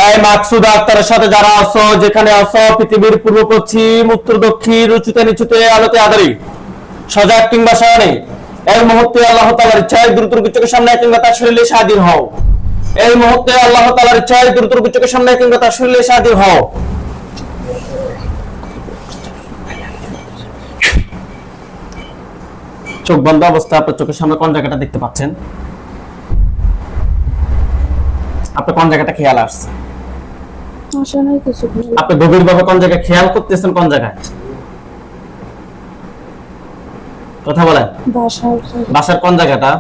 এই মাকসুদা আক্তারের সাথে যারা আছো, যেখানে আছো, পৃথিবীর পূর্ব পশ্চিম উত্তর দক্ষিণ উঁচুতে নিচুতে আলোতে আধারি, সজাগ কিংবা শয়নে, এই মুহূর্তে আল্লাহ তাআলার ইচ্ছায় দ্রুত চোখের সামনে কিংবা তার শরীরে স্বাধীন হও। এই মুহূর্তে আল্লাহ তাআলার ইচ্ছায় দ্রুত চোখের সামনে কিংবা তার শরীরে স্বাধীন হও। চোখ বন্ধ অবস্থায় আপনার চোখের সামনে কোন জায়গাটা দেখতে পাচ্ছেন? আপনার কোন জায়গাটা খেয়াল আসছে? আপনি গভীরভাবে কোন জায়গায় খেয়াল করতেছেন? কোন জায়গায় কথা বলেন? বাসার কোন জায়গাটা?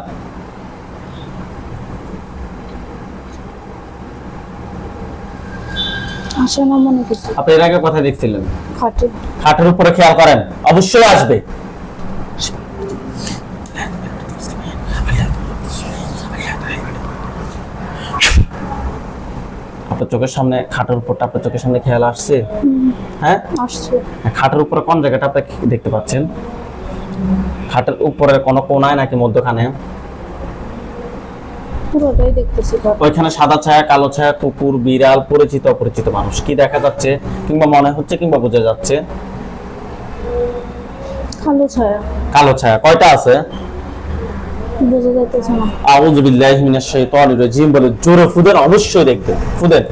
আপনি এর আগে কোথায় দেখছিলেন? খাটের উপরে খেয়াল করেন, অবশ্যই আসবে। আপনার চোখের সামনে খাটের উপরটা আপনার চোখের সামনে খেয়াল আসছে? হ্যাঁ আসছে। খাটের উপরে কোন জায়গাটা আপনি দেখতে পাচ্ছেন? খাটের উপরের কোন কোণায় নাকি মধ্যখানে? পুরোটাই দেখতেছি। ওইখানে সাদা ছায়া, কালো ছায়া, কুকুর, বিড়াল, পরিচিত অপরিচিত মানুষ, কি দেখা যাচ্ছে কিংবা মনে হচ্ছে কিংবা বোঝা যাচ্ছে? কালো ছায়া। কালো ছায়া কয়টা আছে? বোঝা যাচ্ছে না। আউযু বিল্লাহি মিনাশ শাইতানির রাজিম বলে জোরে ফুদেন, অবশ্যই দেখবেন, ফুদেন।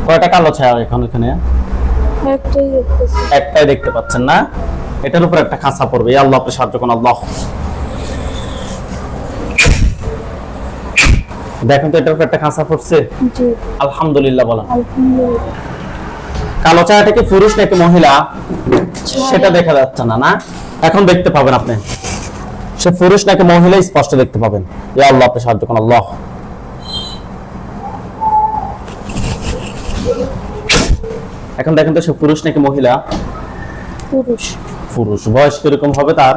কয়টা কালো ছায়া এখন এখানে? একটাই দেখতেছি। একটাই দেখতে পাচ্ছেন না? এটার উপর একটা খাঁচা পড়বে। ইয়া আল্লাহ, আপনি সাহায্য করুন আল্লাহ। দেখেন তো এটার উপর একটা খাঁচা পড়ছে? জি আলহামদুলিল্লাহ বলেন। আলহামদুলিল্লাহ। কালো ছায়াটা কি পুরুষ নাকি মহিলা সেটা দেখা যাচ্ছে না, না? এখন দেখতে পাবেন আপনি, সে পুরুষ নাকি মহিলা স্পষ্ট দেখতে পাবেন। ইয়া আল্লাহ, আপনি সাহায্য করুন আল্লাহ। এখন দেখেন তো সে পুরুষ নাকি মহিলা? পুরুষ। পুরুষ। বয়স কিরকম হবে তার?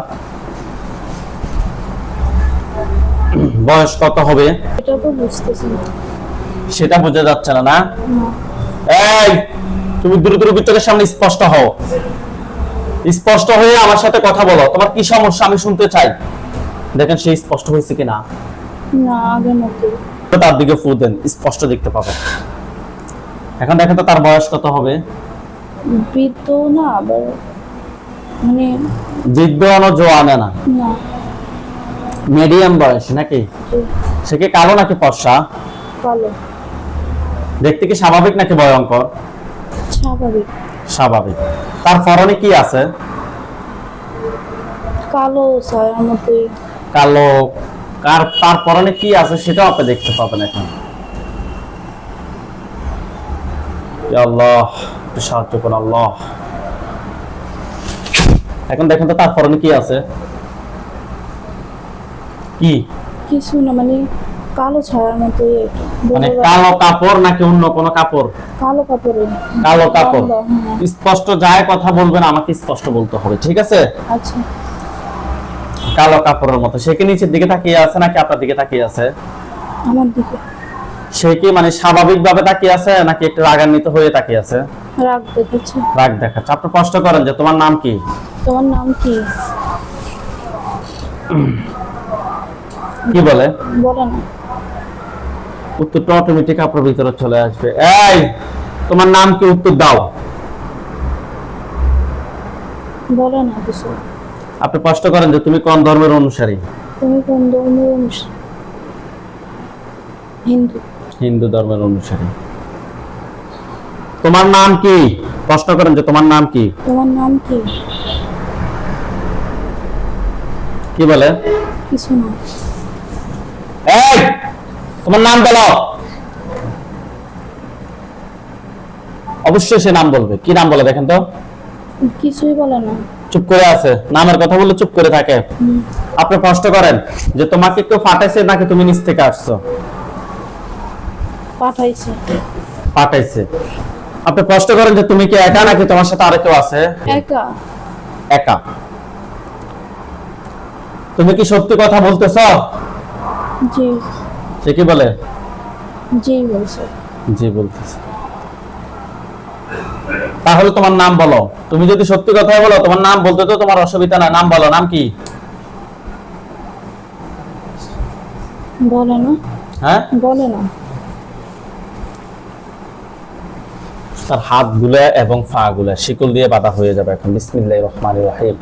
বয়স কত হবে? এটা তো বুঝতেছি না। সেটা বোঝা যাচ্ছে না, না? এই তুমি দ্রুত চোখের সামনে স্পষ্ট হও। স্পষ্ট হয়ে আমার সাথে কথা বলো। তোমার কি সমস্যা আমি শুনতে চাই। দেখেন সে স্পষ্ট হয়েছে কিনা। না আগের মতো। তার দিকে ফু দেন, স্পষ্ট দেখতে পাবেন। এখন দেখেন তো তার বয়স কত হবে? বৃদ্ধ না, আবার মানে বৃদ্ধ না জোয়ান না? না মিডিয়াম বয়স নাকি? সে কি কালো নাকি ফর্সা? কালো। দেখতে কি স্বাভাবিক নাকি ভয়ঙ্কর? স্বাভাবিক। স্বাভাবিক। তার পরনে কি আছে? কালো ছায়ার মতোই। কালো। তার পরনে কি আছে সেটাও আপনি দেখতে পাবেন এখন। ইয়া আল্লাহ, সাহায্য করুন আল্লাহ। এখন দেখেন তো তার পরনে কি আছে? কি? কিছু না, মানে কালো ছায়ার মতোই। মানে কালো কাপড় নাকি অন্য কোনো কাপড়? কালো কাপড়ে। কালো কাপড়। স্পষ্ট যায় কথা বলবেন, আমাকে স্পষ্ট বলতে হবে, ঠিক আছে? আচ্ছা। কালো কাপড়ের মতো। সে কি নিচের দিকে তাকিয়ে আছে নাকি আপনার দিকে তাকিয়ে আছে? আমার দিকে। সে কি মানে স্বাভাবিক ভাবে তাকিয়ে আছে নাকি একটু রাগান্বিত হয়ে তাকিয়ে আছে? রাগ দেখাচ্ছে। রাগ দেখাচ্ছে। আপনি প্রশ্ন করেন যে তোমার নাম কি? তোমার নাম কি? কি বলে? বলে না। উত্তরটা অটোমেটিক আপনার ভিতরে চলে আসবে। এই তোমার নাম কি? উত্তর দাও। বলে না কিছু। আপনি প্রশ্ন করেন যে তুমি কোন ধর্মের অনুসারী? তুমি কোন ধর্মের অনুসারী? হিন্দু। হিন্দু ধর্মের অনুসারী। তোমার নাম কি? প্রশ্ন করেন যে তোমার নাম কি? তোমার নাম কি? কি বলে? কিছু না। এই তোমার নাম বলো। অবশ্যই সে নাম বলবে। কি নাম বলে দেখেন তো? কিছুই বলে না। চুপ করে আছে। নামের কথা বললে চুপ করে থাকে। আপনি প্রশ্ন করেন যে তোমাকে কেউ পাঠাইছে নাকি তুমি নিজ থেকে আসছো? পাঠাইছে। পাঠাইছে। আপনি প্রশ্ন করেন যে তুমি কি একা নাকি তোমার সাথে আরো কেউ আছে? একা। একা। তুমি কি সত্যি কথা বলতেছ? জি। সে কি বলে? জি বলছে। জি বলতেছে। তাহলে তোমার নাম বলো। তুমি যদি সত্যি কথা বলো তোমার নাম বলতে তো তোমার অসুবিধা নাই। নাম বলো। নাম কি? বলে না। হ্যাঁ, বলে না। তার হাতগুলো এবং পা গুলা শিকল দিয়ে বাঁধা হয়ে যাবে এখন। বিসমিল্লাহির রহমানির রহিম।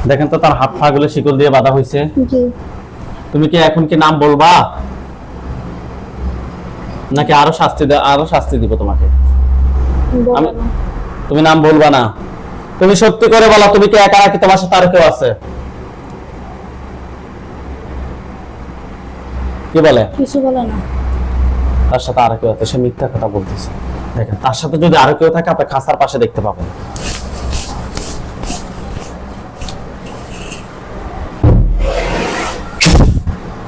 দেখেন তো তার হাত পা গুলো শিকল দিয়ে বাঁধা হয়েছে। জি। তুমি কি এখন কি নাম বলবা নাকি আরো শাস্তি দিব তোমাকে? বলে না। তুমি নাম বলবা না? তুমি সত্যি করে বলো, তুমি কি একা নাকি তোমার সাথে আর কেউ আছে? কি বলে? কিছু বলে না। তার সাথে আর কেউ আছে, সে মিথ্যা কথা বলতেছে। দেখেন, তার সাথে যদি আরো কেউ থাকে আপনি খাসার পাশে দেখতে পাবেন।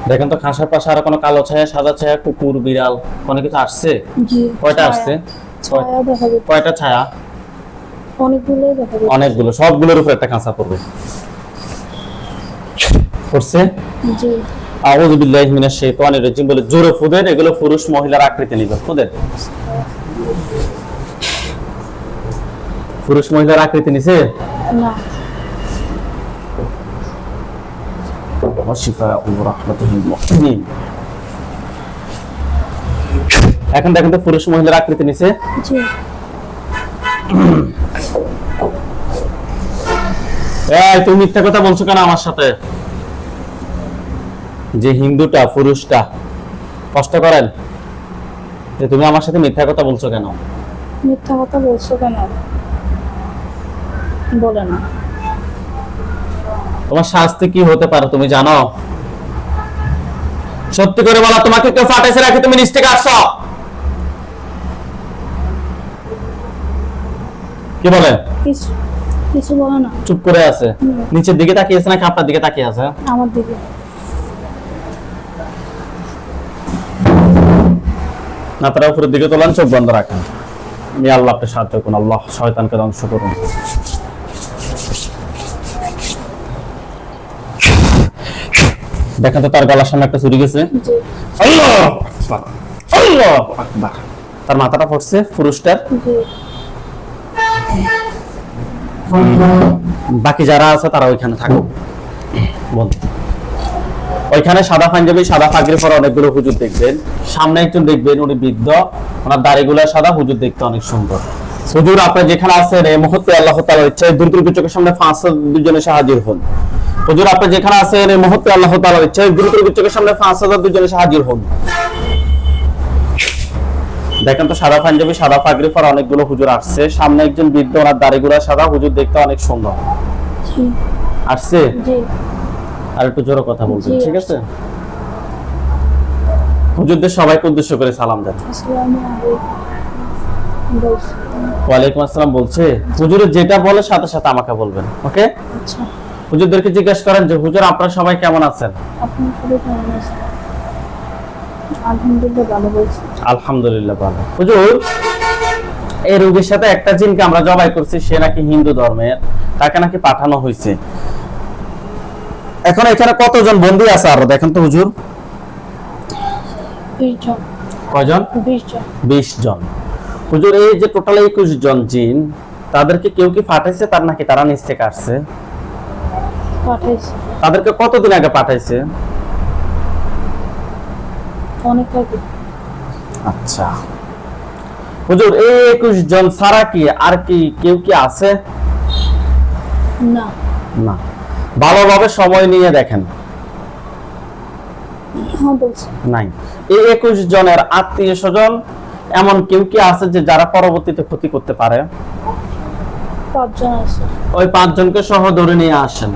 দেখেন তো খাসার পাশে আর কোনো কালো ছায়া, সাদা ছায়া, কুকুর, বিড়াল কোনো কিছু আসছে? জি। কয়টা আসছে? ছায়া দেখা যাচ্ছে। কয়টা ছায়া? অনেকগুলোই দেখা যাচ্ছে। অনেকগুলো, সবগুলোর উপর একটা খাঁচা পড়বে। পড়ছে? জি। আউযু বিল্লাহি মিনাশ শাইতানির রাজিম বলে জোরে ফুদেন। এগুলো পুরুষ মহিলার আকৃতি নিবে। ফুদেন। পুরুষ মহিলার আকৃতি নিছে? না। এখন দেখেন তো পুরুষ মহিলার আকৃতি নিছে? জি। এই তুমি মিথ্যা কথা বলছো কেন আমার সাথে? যে হিন্দুটা পুরুষটা কষ্ট করেন, যে তুমি আমার সাথে মিথ্যা কথা বলছো কেন? মিথ্যা কথা বলছো কেন? বলে না। তোমার শাস্তি কি হতে পারে তুমি জানো? সত্যি করে বলো, তোমাকে কেউ ফাটাইছে নাকি তুমি নিচ থেকে আসছো? কি বলে? কিছু বলে না। চুপ করে আছে। নিচের দিকে তাকিয়ে আছে নাকি আপনার দিকে তাকিয়ে আছে? আমার দিকে। না, তারা উপরের দিকে তোলান, চোখ বন্ধ রাখেন। আমি আল্লাহ আপনি সাহায্য করুন, আল্লাহ শয়তানকে ধ্বংস করুন। দেখেন তো তার গলার সামনে একটা চুরি গেছে। জি। আল্লাহু আকবার, আল্লাহু আকবার। তার মাথাটা পড়ছে পুরুষটার। জি। বাকি যারা আছে তারা ওইখানে থাকুক। বন্ধু, ওইখানে সাদা পাঞ্জাবি, সাদা পাগড়ি পরা অনেকগুলো হুজুর দেখবেন। সামনে একজন দেখবেন, উনি বৃদ্ধ, ওনার দাড়িগুলো সাদা, হুজুর দেখতে অনেক সুন্দর। হুজুর আপনি যেখানে আছেন এই মুহূর্তে আল্লাহ তাআলার ইচ্ছায় দ্রুত চোখের সামনে 500 দুজনে হাজির হন। হুজুর আপনি যেখানে আছেন এই মুহূর্তে আল্লাহ তাআলার ইচ্ছায় দ্রুত চোখের সামনে 5000 দুজনে হাজির হন। দেখেন তো সাদা পাঞ্জাবি, সাদা পাগড়ি পরা অনেকগুলো হুজুর আসছে। সামনে একজন বৃদ্ধ, ওনার দাড়িগুলো সাদা, হুজুর দেখতে অনেক সুন্দর। জি। আসছে? জি। আর একটু জোরে কথা বলবেন, জি, ঠিক আছে? হুজুরদের সবাইকে উদ্দেশ্য করে সালাম দেন। আসসালামু আলাইকুম বলছি। ওয়ালাইকুম আসসালাম বলছে। হুজুর যেটা বলে সাথে সাথে আমাকে বলবেন, ওকে? আচ্ছা। হুজুরদেরকে জিজ্ঞাসা করেন যে হুজুর আপনারা সবাই কেমন আছেন? আপনি সবাই কেমন আছেন? আলহামদুলিল্লাহ ভালো বলছি। আলহামদুলিল্লাহ ভালো। হুজুর এই রোগীর সাথে একটা জিনকে আমরা জবাই করছি, সে নাকি হিন্দু ধর্মের, তাকে নাকি পাঠানো হয়েছে। এখন এখানে কতজন বন্দী আছে আরো দেখেন তো হুজুর? 20 জন। কয়জন? 20 জন। 20 জন। হুজুর এই যে টোটাল 21 জন জিন, তাদেরকে কেউ কি পাঠাইছে তার নাকি তারা নিচ থেকে আসছে? পাঠাইছে। তাদেরকে কতদিন আগে পাঠাইছে? অনেক আগে। আচ্ছা হুজুর এই 21 জন ছাড়া কি আর কি কেউ কি আছে? না। না। ভালোভাবে সময় নিয়ে দেখেন। হ্যাঁ বলছি। নাই। এই 21 জনের আত্মীয় স্বজন এমন কেউ কি আছে যে যারা পরবর্তীতে ক্ষতি করতে পারে? 5 জন আছে। ওই 5 জনকে সহ ধরে নিয়ে আসেন।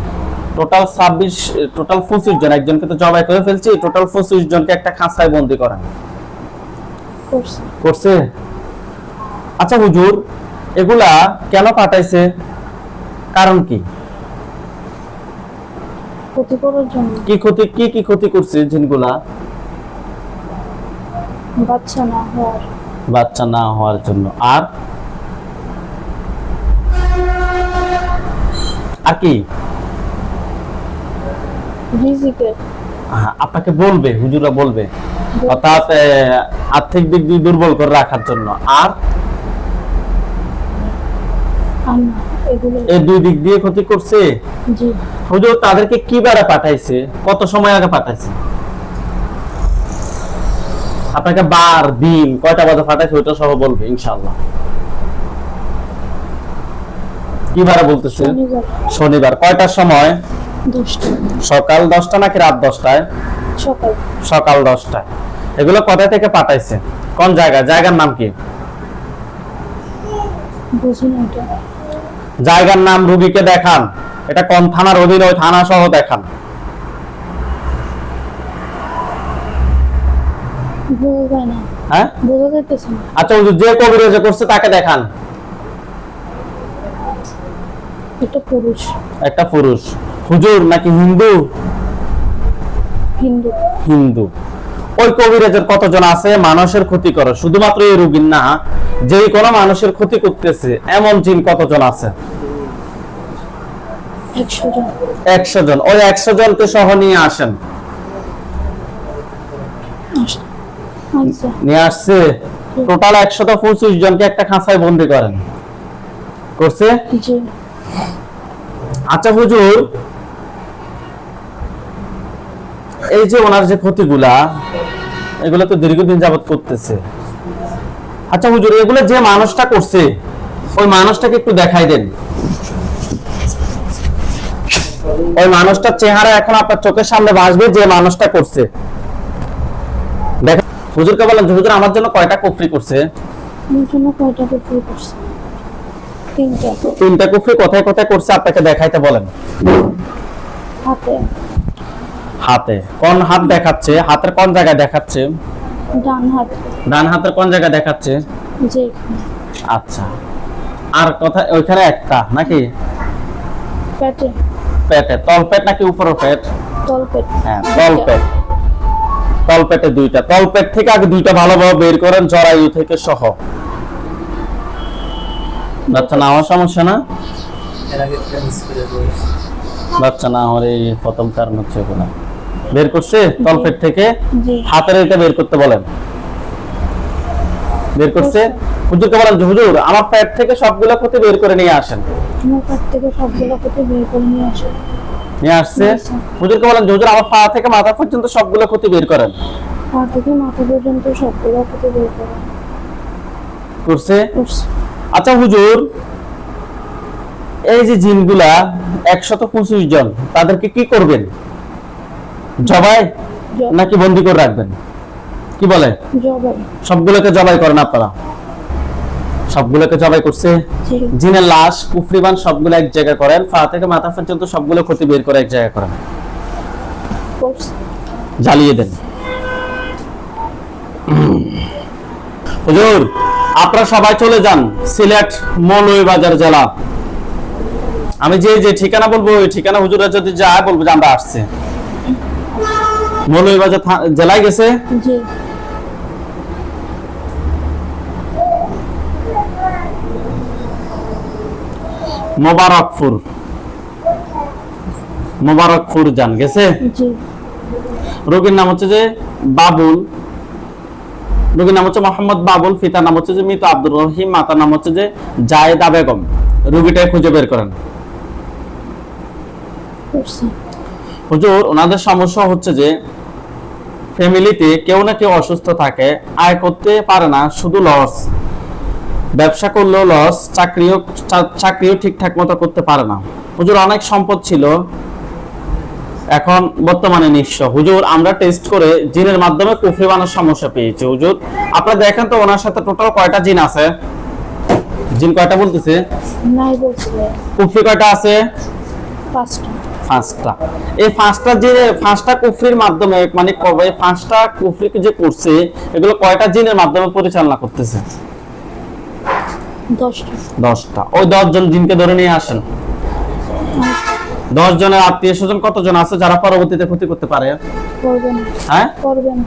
টোটাল 25 জন। একজনকে তো জবাই করে ফেলছি, টোটাল 25 জনকে একটা খাঁচায় বন্দী করেন। করছে? আচ্ছা হুজুর এগুলা কেন পাঠাইছে, কারণ কি? ক্ষতি করার জন্য। কি ক্ষতি করছে জিনগুলা? বাচ্চা না হওয়ার জন্য। আর কি? রিজিকের। আপনাকে বলবে, হুজুরা বলবে, অর্থাৎ আর্থিক দিক দিয়ে দুর্বল করে রাখার জন্য। আর আম্মা এগুলো। এই দুই দিক দিয়ে ক্ষতি করছে। জি। হুজুর তাদেরকে কি বারে পাঠাইছে, কত সময় আগে পাঠাইছে? আপনাকে বার দিন কয়টা বাজে পাঠাইছে ওইটা সহ বলবে ইনশাআল্লাহ। কি বারে বলতেছে? শনিবার। শনিবার। কয়টার সময়? 10টা। সকাল 10টা নাকি রাত 10টায়? সকাল। সকাল 10টায়। এগুলো কোথা থেকে পাঠাইছে, কোন জায়গা, জায়গার নাম কি? বুঝি না এটা। জায়গার নাম রুগীকে দেখান, এটা কোন থানার অধীনে ওই থানা সহ দেখান। বোঝা যায় না। হ্যাঁ বোঝা যাইতেছে না। আচ্ছা হুজুর যে কবিরাজ করছে তাকে দেখান। এটা পুরুষ। একটা পুরুষ। হুজুর নাকি হিন্দু? হিন্দু। হিন্দু। ওই কবিরাজের কতজন আছে মানুষের ক্ষতি করে, শুধুমাত্র এই রোগীর না, যে কোনো মানুষের ক্ষতি করতেছে এমন জিন কতজন আছে? 100 জন। 100 জন। ওই 100 জনকে সহ নিয়ে আসেন। আচ্ছা। নিয়ে আসছে। টোটাল 125 জনকে একটা খাঁচায় বন্দি করেন। করছে? জি। আচ্ছা হুজুর, এই যে ওনার যে ক্ষতিগুলা, এগুলো তো দীর্ঘদিন যাবত করতেছে। আচ্ছা হুজুর, এগুলো যে মানুষটা করছে ওই মানুষটাকে একটু দেখাই দেন। ওই মানুষটার চেহারা এখন আপনার চোখের সামনে ভাসবে, যে মানুষটা করছে। দেখেন হুজুরকে বলেন যে হুজুর আমার জন্য কয়টা কুফরি করছে? আমার জন্য কয়টা কুফরি করছে? 3টা। 3টা কুফরি কোথায় কোথায় করছে আপনাকে দেখাইতে বলেন। হাতে। হাতে। কোন হাত দেখাচ্ছে? হাতের কোন জায়গায় দেখাচ্ছে? ডান হাত। ডান হাতের কোন জায়গায় দেখাচ্ছে? যে আচ্ছা। আর কথা ওইখানে একটা নাকি? পেটে। পেটে। তল পেট নাকি উপরের পেট? তল পেট। হ্যাঁ তল পেট। তল পেটে 2টা। তল পেট থেকে আগে 2টা ভালোভাবে বের করেন, জরায়ু থেকে সহ। বাচ্চা না হওয়ার সমস্যা না? বাচ্চা না হওয়ার এই প্রথম কারণ হচ্ছে এগুলো। বের করছে তল পেট থেকে। জি। হাতের এটা বের করতে বলেন। বের করছে। হুজুরকে বলেন যে হুজুর আমার পেট থেকে সবগুলো ক্ষতি বের করে নিয়ে আসেন। আমার পেট থেকে সবগুলো ক্ষতি বের করে নিয়ে আসে। নিয়ে আসছে। হুজুরকে বলেন যে হুজুর আমার পা থেকে মাথা পর্যন্ত সবগুলো ক্ষতি বের করেন। পা থেকে মাথা পর্যন্ত সবগুলো ক্ষতি বের করে করছে। করছে। আচ্ছা হুজুর, এই যে জিনগুলা 125 জন, তাদেরকে কি করবেন? জবাই নাকি বন্দি করে রাখবেন? কি বলে? জবাই। সবগুলোকে জবাই করেন আপনারা? সবগুলোকে জবাই করছে। জি। জিনের লাশ কুফরিবান সবগুলো এক জায়গায় করেন, পা থেকে মাথা পর্যন্ত সবগুলো ক্ষতি বের করে এক জায়গায় করেন, করছে। জ্বালিয়ে দেন। হুজুর আপনারা সবাই চলে যান সিলেট মৌলভীবাজার জেলা। আমি যে যে ঠিকানা বলবো ওই ঠিকানা হুজুরা যদি যায় বলবো যে আমরা আসছে। মৌলভীবাজার জেলায় গেছে। জি। মোবারকপুর। মোবারকপুর যান, গেছে। জি। রোগীর নাম হচ্ছে যে বাবুল। রোগীর নাম হচ্ছে মোহাম্মদ বাবুল, পিতার নাম হচ্ছে যে মৃত আব্দুর রহিম, মাতার নাম হচ্ছে যে জায়েদা বেগম। রোগীটাকে খুঁজে বের করেন। করছে। হুজুর ওনাদের সমস্যা হচ্ছে যে ফ্যামিলিতে কেউ না কেউ অসুস্থ থাকে, আয় করতে পারে না, শুধু লস। ব্যবসা করলেও লস, চাকরিও ঠিকঠাক মতো করতে পারে না। হুজুর অনেক সম্পদ ছিল, এখন বর্তমানে নিঃস্ব। হুজুর আমরা টেস্ট করে জিনের মাধ্যমে কুফরি বানানোর সমস্যা পেয়েছি। হুজুর আপনারা দেখেন তো ওনার সাথে টোটাল কয়টা জিন আছে? জিন কয়টা বলতেছে? নাই বলছে। কুফরি কয়টা আছে? 5টা। 5টা। এই 5টা যে 5টা কুফরির মাধ্যমে মানে কবে 5টা কুফরি যে করছে এগুলো কয়টা জিনের মাধ্যমে পরিচালনা করতেছে? 10টা। 10টা। ওই 10 জন জিনকে ধরে নিয়ে আসেন। 10 জনের আত্মীয় স্বজন কতজন আছে যারা পরবর্তীতে ক্ষতি করতে পারে? করবে না। হ্যাঁ করবে না।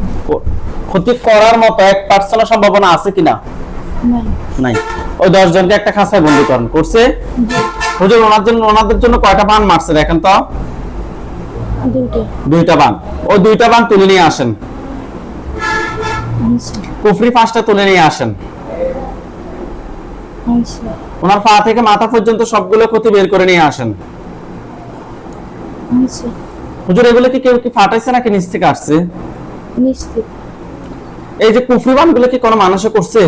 ক্ষতি করার মতো 1% সম্ভাবনা আছে কিনা? নাই। নাই। ওই 10 জনকে একটা খাঁচায় বন্দী করেন। করছে। হুজুর ওনাদের জন্য কয়টা বান মারছে দেখেন তো? 2টা। 2টা বান। ওই 2টা বান তুলে নিয়ে আসেন। আনছে। কুফরি 5টা তুলে নিয়ে আসেন। আনছি ওনার পা থেকে মাথা পর্যন্ত সবগুলো ক্ষতি বের করে নিয়ে আসেন। আনছি হুজুর এগুলো কি কেউ কি ফাটাইছে নাকি নিচ থেকে আসছে? নিশ্চিত এই যে কুফরিবান গুলো কি কোনো মানুষে করছে?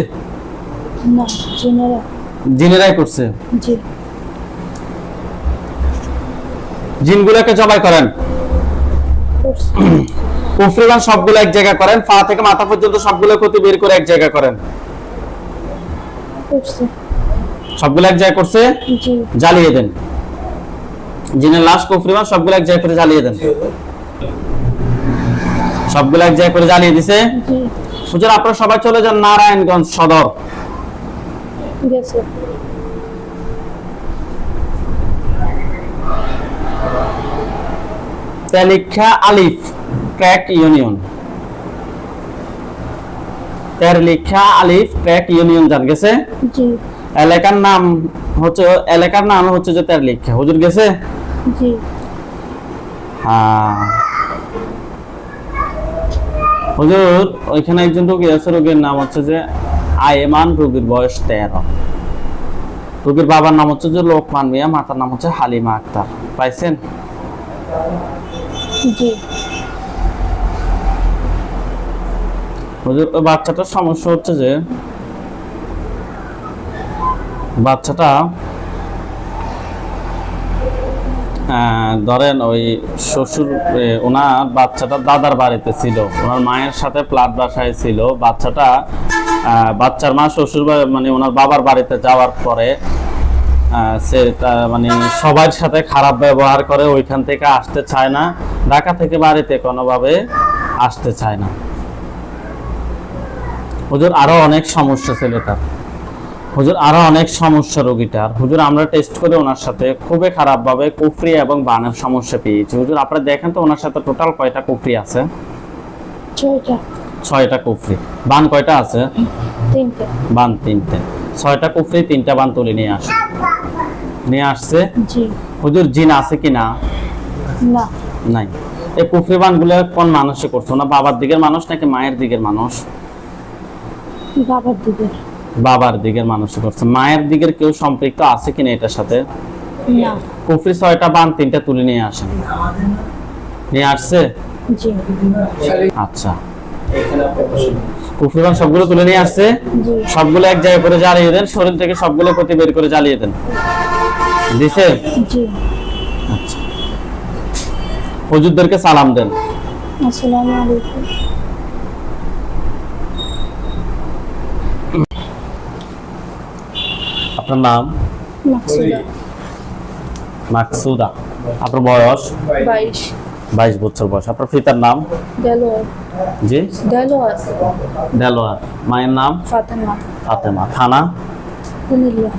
না জিনেরা জিনেরাই করছে। জি জিনগুলোকে জবাই করেন। করছি কুফরিবান সবগুলো এক জায়গা করেন, পা থেকে মাথা পর্যন্ত সবগুলো ক্ষতি বের করে এক জায়গা করেন। করছি সবগুলো এক জায়গা করছে, জি জ্বালিয়ে দেন। জিনের লাশ কুফরিবান সবগুলো এক জায়গা করে জ্বালিয়ে দেন। সবগুলো এক জায়গা করে জ্বালিয়ে দিছে। জি হুজুর আপনারা সবাই চলে যান নারায়ণগঞ্জ সদর। গেছে তেলিখা আলিফ ট্র্যাক ইউনিয়ন। তেলিখা আলিফ ট্র্যাক ইউনিয়ন জান গেছে। জি এলাকার নাম হচ্ছে যে তেলিখা। হুজুর গেছে। জি হ্যাঁ হুজুর ওইখানে একজন রোগী আছে, রোগীর নাম হচ্ছে যে আয়েমান, রোগীর বয়স 13। রোগীর বাবার নাম হচ্ছে যে লোকমান মিয়া, মাতার নাম হচ্ছে হালিমা আক্তার। পাইছেন? জি হুজুর ওই বাচ্চাটার সমস্যা হচ্ছে যে বাচ্চাটা ধরেন ওই শ্বশুর ওনার বাচ্চাটা দাদার বাড়িতে ছিল, ওনার মায়ের সাথে ফ্ল্যাট বাসায় ছিল। বাচ্চাটা বাচ্চার মা শ্বশুর মানে ওনার বাবার বাড়িতে যাওয়ার পরে সে মানে সবার সাথে খারাপ ব্যবহার করে, ওইখান থেকে আসতে চায় না, ঢাকা থেকে বাড়িতে কোনোভাবে আসতে চায় না। হুজুর আরো অনেক সমস্যা ছিল তার। হুজুর আরো অনেক সমস্যা রোগীটার। হুজুর আমরা টেস্ট করে ওনার সাথে খুবই খারাপ ভাবে কুফরি এবং বানের সমস্যা পেয়েছি। হুজুর আপনারা দেখেন তো ওনার সাথে টোটাল কয়টা কুফরি আছে? 6টা 6টা কুফরি। বান কয়টা আছে? 3টা বান 3টে। 6টা কুফরি 3টা বান তুলে নিয়ে আসছে। জি হুজুর জিন আছে কি না? না নাই। এই কুফরি বানগুলো কোন মানুষে করছে? না বাবার দিকের মানুষ নাকি মায়ের দিকের মানুষ? বাবার দিকে বাবার দিকের মানুষে করছে। মায়ের দিকের কেউ সম্পৃক্ত আছে কিনা এটার সাথে? না কুফরি 6টা বান 3টা তুলে নিয়ে আসেন। নিয়ে আসছে। জি আচ্ছা কুফরি বান সবগুলো তুলে নিয়ে আসছে। জি সবগুলো এক জায়গায় করে জ্বালিয়ে দেন, শরীর থেকে সবগুলো ক্ষতি বের করে জ্বালিয়ে দেন। দিছে? জি আচ্ছা হুজুরদেরকে সালাম দেন। আসসালামু আলাইকুম আপনার নাম? মাকসুদা মাকসুদা। আপনার বয়স? 22 22 বছর বয়স। আপনার পিতার নাম? দেলোয়ার জি দেলোয়ার দেলোয়ার। মায়ের নাম? ফাতেমা ফাতেমা। থানা? কুমিল্লা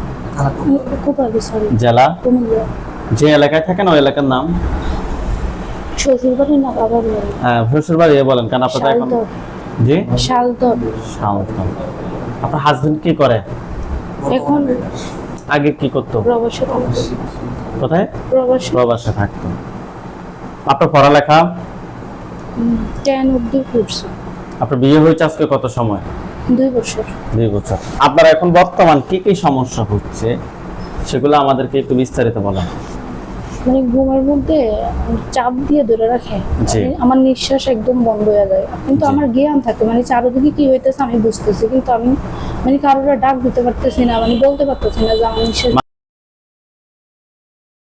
কোপালি সরি জেলা? কুমিল্লা যে এলাকায় থাকেন ওই এলাকার নাম? শ্বশুর বাড়ি না বাবার বাড়ি হ্যাঁ শ্বশুর বাড়ি বলেন কেন আপনাদের এখন? শালদর জি শালদর শালদর। আপনার হাজবেন্ড কি করে? এখন আগে কি করতো? প্রবাসে থাকে কোথায়? প্রবাসে প্রবাসে থাকতো। আপনার পড়ালেখা? 10 অবধি পড়ছি আপনার বিয়ে হয়েছে আজকে কত সময়? 2 বছর 2 বছর। আপনার এখন বর্তমান কি কি সমস্যা হচ্ছে সেগুলো আমাদেরকে একটু বিস্তারিত বলেন। মানে ঘুমের মধ্যে চাপ দিয়ে ধরে রাখে, জি। মানে আমার নিঃশ্বাস একদম বন্ধ হয়ে যায়, কিন্তু জি। আমার জ্ঞান থাকে, মানে চারদিকে কি হইতেছে আমি বুঝতেছি, কিন্তু আমি মানে কারোর ডাক দিতে পারতেছি না, মানে বলতে পারতেছি না যে আমার নিঃশ্বাস